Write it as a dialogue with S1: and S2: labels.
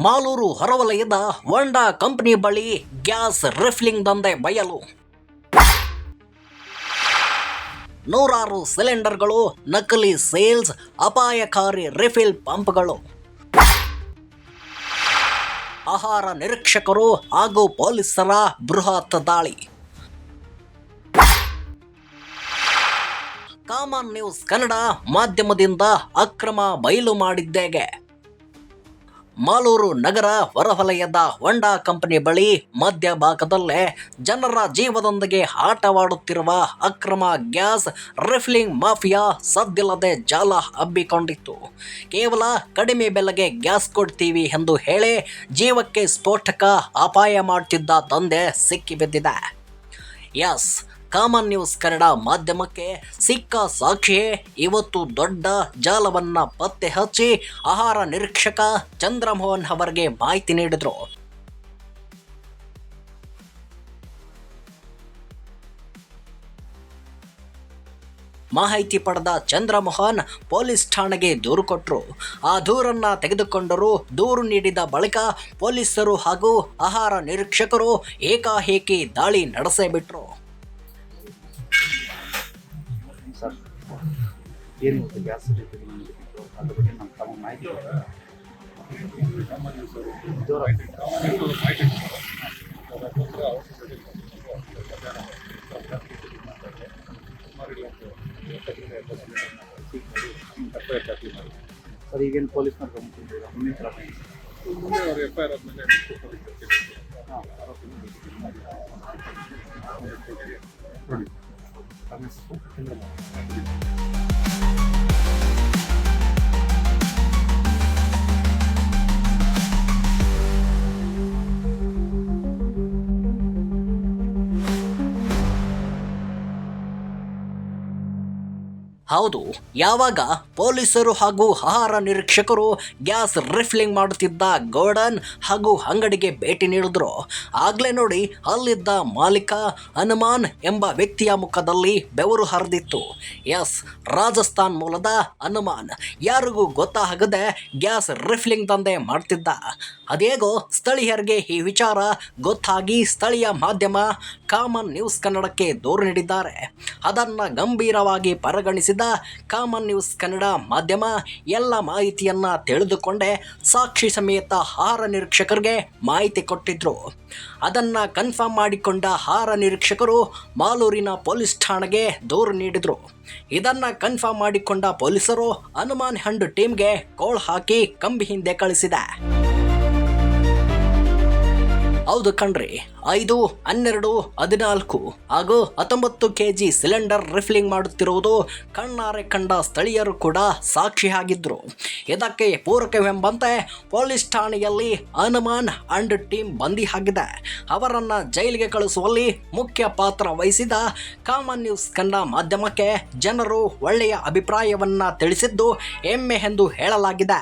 S1: ಮಾಲೂರು ಹೊರವಲಯದ ಹೊಂಡಾ ಕಂಪನಿ ಬಳಿ gas refilling ದಂಧೆ ಬಯಲು. ನೂರಾರು ಸಿಲಿಂಡರ್ಗಳು, ನಕಲಿ ಸೇಲ್ಸ್, ಅಪಾಯಕಾರಿ ರಿಫಿಲ್ ಪಂಪ್ಗಳು. ಆಹಾರ ನಿರೀಕ್ಷಕರು ಹಾಗೂ ಪೊಲೀಸರ ಬೃಹತ್ ದಾಳಿ. ಕಾಮನ್ ನ್ಯೂಸ್ ಕನ್ನಡ ಮಾಧ್ಯಮದಿಂದ ಅಕ್ರಮ ಬಯಲು ಮಾಡಿದ್ದೇಗೆ. ಮಾಲೂರು ನಗರ ಹೊರವಲಯದ ಹೊಂಡಾ ಕಂಪನಿ ಬಳಿ ಮಧ್ಯಭಾಗದಲ್ಲೇ ಜನರ ಜೀವದೊಂದಿಗೆ ಆಟವಾಡುತ್ತಿರುವ ಅಕ್ರಮ ಗ್ಯಾಸ್ ರಿಫಿಲ್ಲಿಂಗ್ ಮಾಫಿಯಾ ಸದ್ದಿಲ್ಲದೆ ಜಾಲ ಹಬ್ಬಿಕೊಂಡಿತ್ತು. ಕೇವಲ ಕಡಿಮೆ ಬೆಲೆಗೆ ಗ್ಯಾಸ್ ಕೊಡ್ತೀವಿ ಎಂದು ಹೇಳಿ ಜೀವಕ್ಕೆ ಸ್ಫೋಟಕ ಅಪಾಯ ಮಾಡುತ್ತಿದ್ದ ದಂಧೆ ಸಿಕ್ಕಿಬಿದ್ದಿದೆ. ಎಸ್, ಕಾಮನ್ ನ್ಯೂಸ್ ಕನ್ನಡ ಮಾಧ್ಯಮಕ್ಕೆ ಸಿಕ್ಕ ಸಾಕ್ಷಿಯೇ ಇವತ್ತು ದೊಡ್ಡ ಜಾಲವನ್ನ ಪತ್ತೆ ಹಚ್ಚಿ ಆಹಾರ ನಿರೀಕ್ಷಕ ಚಂದ್ರಮೋಹನ್ ಅವರಿಗೆ ಮಾಹಿತಿ ನೀಡಿದರು. ಮಾಹಿತಿ ಪಡೆದ ಚಂದ್ರಮೋಹನ್ ಪೊಲೀಸ್ ಠಾಣೆಗೆ ದೂರು ಕೊಟ್ಟರು. ಆ ದೂರನ್ನ ತೆಗೆದುಕೊಂಡರು. ದೂರು ನೀಡಿದ ಬಳಿಕ ಪೊಲೀಸರು ಹಾಗೂ ಆಹಾರ ನಿರೀಕ್ಷಕರು ಏಕಾಏಕಿ ದಾಳಿ ನಡೆಸಿಬಿಟ್ರು.
S2: ಸರ್, ಏನಿತ್ತು ಗ್ಯಾಸ್ ರಿಫಿಲ್ಲಿಂಗ್ ಅದ್ರ ಬಗ್ಗೆ ನಮ್ಮ ತಮ್ಮ ಮಾಹಿತಿ ಸರ್, ಈಗೇನು ಪೊಲೀಸ್ನವ್ರು ಗಮನಿಸಿದ್ದೀರಾ? ಮುಂದಿನ ಕ್ರಮ
S3: ಮುಂದೆ ಅವರು FIR ಆದಮೇಲೆ
S1: ಹೌದು, ಯಾವಾಗ ಪೊಲೀಸರು ಹಾಗೂ ಆಹಾರ ನಿರೀಕ್ಷಕರು ಗ್ಯಾಸ್ ರಿಫಿಲ್ಲಿಂಗ್ ಮಾಡುತ್ತಿದ್ದ ಗೋಡನ್ ಹಾಗೂ ಅಂಗಡಿಗೆ ಭೇಟಿ ನೀಡಿದ್ರು, ಆಗ್ಲೇ ನೋಡಿ ಅಲ್ಲಿದ್ದ ಮಾಲೀಕ ಹನುಮಾನ್ ಎಂಬ ವ್ಯಕ್ತಿಯ ಮುಖದಲ್ಲಿ ಬೆವರು ಹರಿದಿತ್ತು. ಎಸ್, ರಾಜಸ್ಥಾನ್ ಮೂಲದ ಹನುಮಾನ್ ಯಾರಿಗೂ ಗೊತ್ತಾಗದೆ ಗ್ಯಾಸ್ ರಿಫಿಲ್ಲಿಂಗ್ ದಂಧೆ ಮಾಡ್ತಿದ್ದ. ಅದೇಗೋ ಸ್ಥಳೀಯರಿಗೆ ಈ ವಿಚಾರ ಗೊತ್ತಾಗಿ ಸ್ಥಳೀಯ ಮಾಧ್ಯಮ ಕಾಮನ್ ನ್ಯೂಸ್ ಕನ್ನಡಕ್ಕೆ ದೂರು ನೀಡಿದ್ದಾರೆ. ಅದನ್ನು ಗಂಭೀರವಾಗಿ ಪರಿಗಣಿಸಿದ ಕಾಮನ್ ನ್ಯೂಸ್ ಕನ್ನಡ ಮಾಧ್ಯಮ ಎಲ್ಲ ಮಾಹಿತಿಯನ್ನ ತಿಳಿದುಕೊಂಡೇ ಸಾಕ್ಷಿ ಸಮೇತ ಆಹಾರ ನಿರೀಕ್ಷಕರಿಗೆ ಮಾಹಿತಿ ಕೊಟ್ಟಿದ್ರು. ಅದನ್ನ ಕನ್ಫರ್ಮ್ ಮಾಡಿಕೊಂಡ ಆಹಾರ ನಿರೀಕ್ಷಕರು ಮಾಲೂರಿನ ಪೊಲೀಸ್ ಠಾಣೆಗೆ ದೂರು ನೀಡಿದ್ರು. ಇದನ್ನ ಕನ್ಫರ್ಮ್ ಮಾಡಿಕೊಂಡ ಪೊಲೀಸರು ಹನುಮಾನ್ ಹಂಡ್ ಟೀಮ್ಗೆ ಕೋಲ್ ಹಾಕಿ ಕಂಬಿ ಹಿಂದೆ ಕಳಿಸಿದೆ. ಹೌದು ಕಣ್ರಿ, 5, 12, 14 ಹಾಗೂ 19 kg ಸಿಲಿಂಡರ್ ರಿಫಿಲ್ಲಿಂಗ್ ಮಾಡುತ್ತಿರುವುದು ಕಣ್ಣಾರೆ ಕಂಡ ಸ್ಥಳೀಯರು ಕೂಡ ಸಾಕ್ಷಿಯಾಗಿದ್ದರು. ಇದಕ್ಕೆ ಪೂರಕವೆಂಬಂತೆ ಪೊಲೀಸ್ ಠಾಣೆಯಲ್ಲಿ ಹನುಮಾನ್ ಅಂಡ್ ಟೀಮ್ ಬಂದಿಯಾಗಿದೆ. ಅವರನ್ನು ಜೈಲಿಗೆ ಕಳಿಸುವಲ್ಲಿ ಮುಖ್ಯ ಪಾತ್ರ ವಹಿಸಿದ ಕಾಮನ್ ನ್ಯೂಸ್ ಕನ್ನಡ ಮಾಧ್ಯಮಕ್ಕೆ ಜನರು ಒಳ್ಳೆಯ ಅಭಿಪ್ರಾಯವನ್ನ ತಿಳಿಸಿದ್ದು ಹೆಮ್ಮೆ ಎಂದು ಹೇಳಲಾಗಿದೆ.